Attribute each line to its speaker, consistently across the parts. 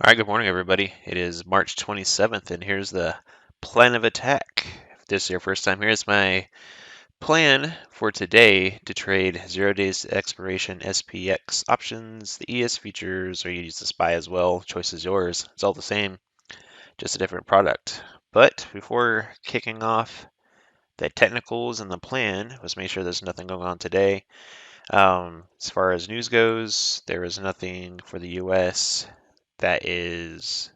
Speaker 1: All right, good morning, everybody. It is March 27th, and here's the plan of attack. If this is your first time here, it's my plan for today to trade 0 days to expiration SPX options, the ES features, or you use the SPY as well. Choice is yours. It's all the same, just a different product. But before kicking off the technicals and the plan, let's make sure there's nothing going on today. As far as news goes, there is nothing for the US that is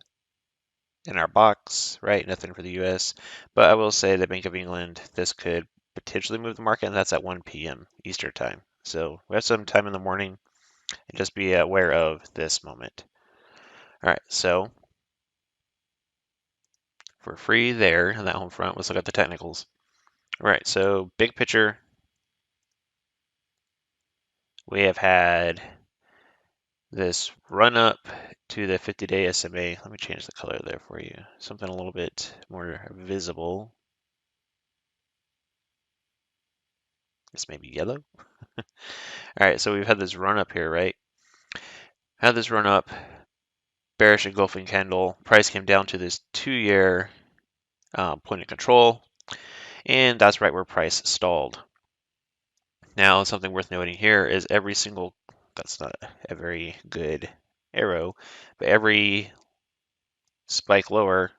Speaker 1: in our box, right? Nothing for the US. But I will say the Bank of England, this could potentially move the market, and that's at 1 p.m. Eastern time. So we have some time in the morning, and just be aware of this moment. All right, so for free there on that home front, let's look at the technicals. All right, so big picture, we have had this run up to the 50-day SMA. Let me change the color there for you. Something a little bit more visible. This may be yellow. All right, so we've had this run up here, right? Had this run up, bearish engulfing candle. Price came down to this 2-year point of control, and that's right where price stalled. Now, something worth noting here is every single, that's not a very good arrow, but every spike lower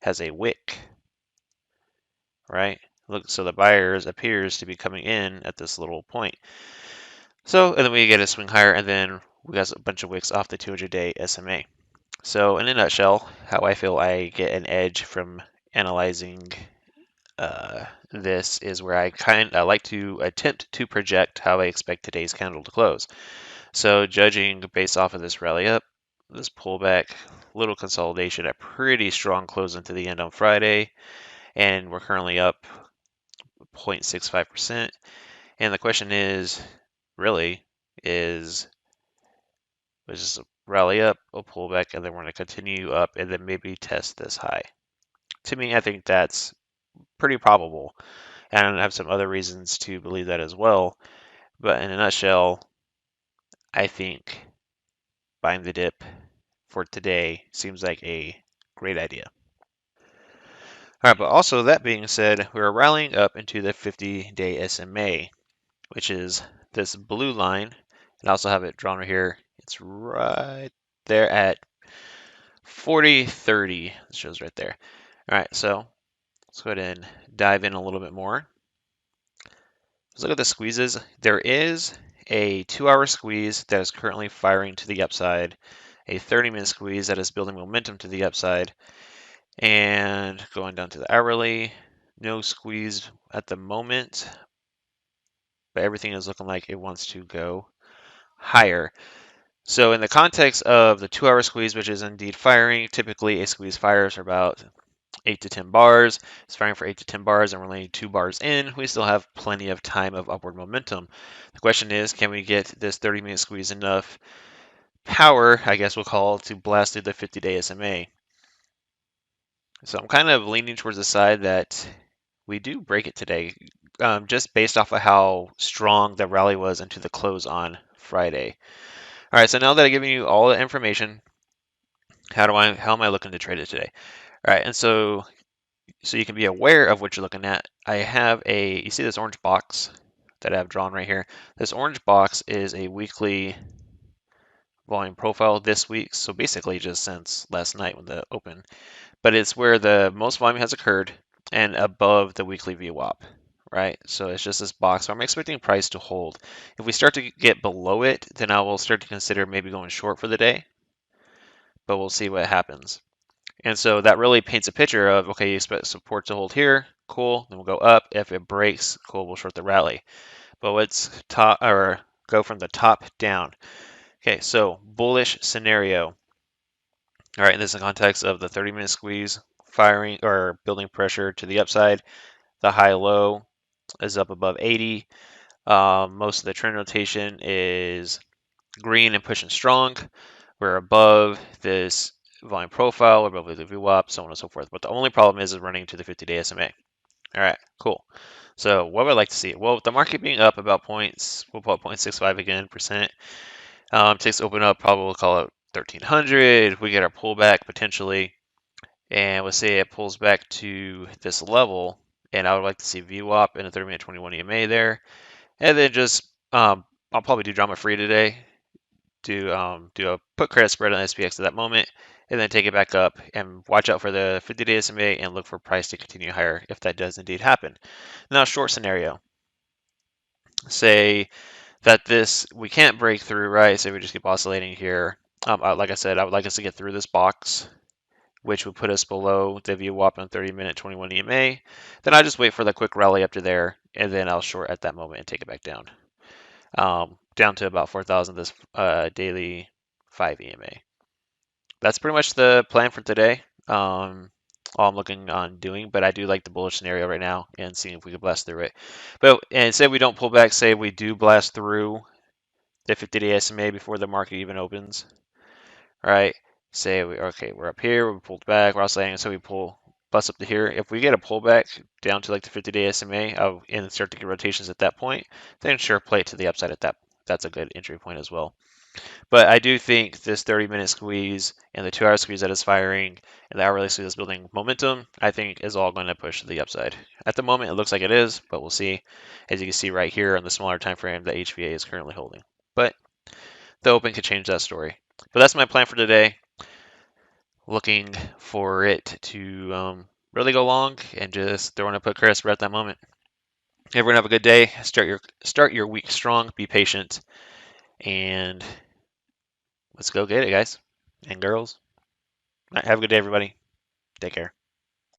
Speaker 1: has a wick, right? Look, so the buyers appears to be coming in at this little point. So, and then we get a swing higher, and then we got a bunch of wicks off the 200-day SMA. So, in a nutshell, how I feel I get an edge from analyzing this is where I like to attempt to project how I expect today's candle to close. So, judging based off of this rally up, this pullback, little consolidation, a pretty strong close into the end on Friday, and we're currently up 0.65%. And the question is, really, is just a rally up, a pullback, and then we're going to continue up and then maybe test this high. To me, I think that's pretty probable. And I have some other reasons to believe that as well. But in a nutshell, I think buying the dip for today seems like a great idea. All right, but also that being said, we're rallying up into the 50-day SMA, which is this blue line. And I also have it drawn right here. It's right there at 40.30. It shows right there. All right, so let's go ahead and dive in a little bit more. Let's look at the squeezes. There is a 2-hour squeeze that is currently firing to the upside, a 30-minute squeeze that is building momentum to the upside, and going down to the hourly, no squeeze at the moment, but everything is looking like it wants to go higher. So in the context of the 2-hour squeeze, which is indeed firing, typically a squeeze fires for about 8 to 10 bars. It's firing for 8 to 10 bars, and we're only 2 bars in. We still have plenty of time of upward momentum. The question is, can we get this 30-minute squeeze enough power, I guess we'll call, to blast through the 50-day SMA? So I'm kind of leaning towards the side that we do break it today, just based off of how strong the rally was into the close on Friday. All right, so now that I've given you all the information, how am I looking to trade it today? All right, and so you can be aware of what you're looking at. I have you see this orange box that I have drawn right here? This orange box is a weekly volume profile this week, so basically just since last night when the open, but it's where the most volume has occurred and above the weekly VWAP, right? So it's just this box. So I'm expecting price to hold. If we start to get below it, then I will start to consider maybe going short for the day, but we'll see what happens. And so that really paints a picture of, okay, you expect support to hold here, cool, then we'll go up. If it breaks, cool, we'll short the rally. But let's go from the top down. Okay, so bullish scenario. All right, in this context of the 30-minute squeeze, firing or building pressure to the upside. The high-low is up above 80. Most of the trend rotation is green and pushing strong. We're above this volume profile, we're above the VWAP, so on and so forth. But the only problem is running to the 50-day SMA. All right, cool. So what would I like to see? Well, with the market being up about we'll call it 0.65 again percent. Takes to open up, probably we'll call it 1300, we get our pullback potentially, and let's say it pulls back to this level, and I would like to see VWAP in a 30-minute 21 EMA there, and then just I'll probably do drama free today, do a put credit spread on SPX at that moment, and then take it back up and watch out for the 50-day SMA and look for price to continue higher if that does indeed happen. Now, short scenario, say that we can't break through, right? Say we just keep oscillating here. Like I said, I would like us to get through this box, which would put us below the VWAP on 30-minute 21 EMA. Then I just wait for the quick rally up to there, and then I'll short at that moment and take it back down, down to about 4,000 this daily 5 EMA. That's pretty much the plan for today. All I'm looking on doing, but I do like the bullish scenario right now and seeing if we can blast through it. But and say we don't pull back, say we do blast through the 50-day SMA before the market even opens, right? Say we're up here, we pulled back, we're oscillating, so we bust up to here. If we get a pullback down to like the 50-day SMA and start to get rotations at that point, then sure, play it to the upside at that. That's a good entry point as well. But I do think this 30-minute squeeze and the 2-hour squeeze that is firing and the hourly squeeze that's building momentum, I think is all going to push to the upside. At the moment, it looks like it is, but we'll see. As you can see right here on the smaller time frame that HVA is currently holding. But the open could change that story. But that's my plan for today. Looking for it to really go long and just throwing a put credit spread at that moment. Everyone have a good day. Start your week strong. Be patient, and let's go get it, guys and girls. All right, have a good day, everybody. Take care.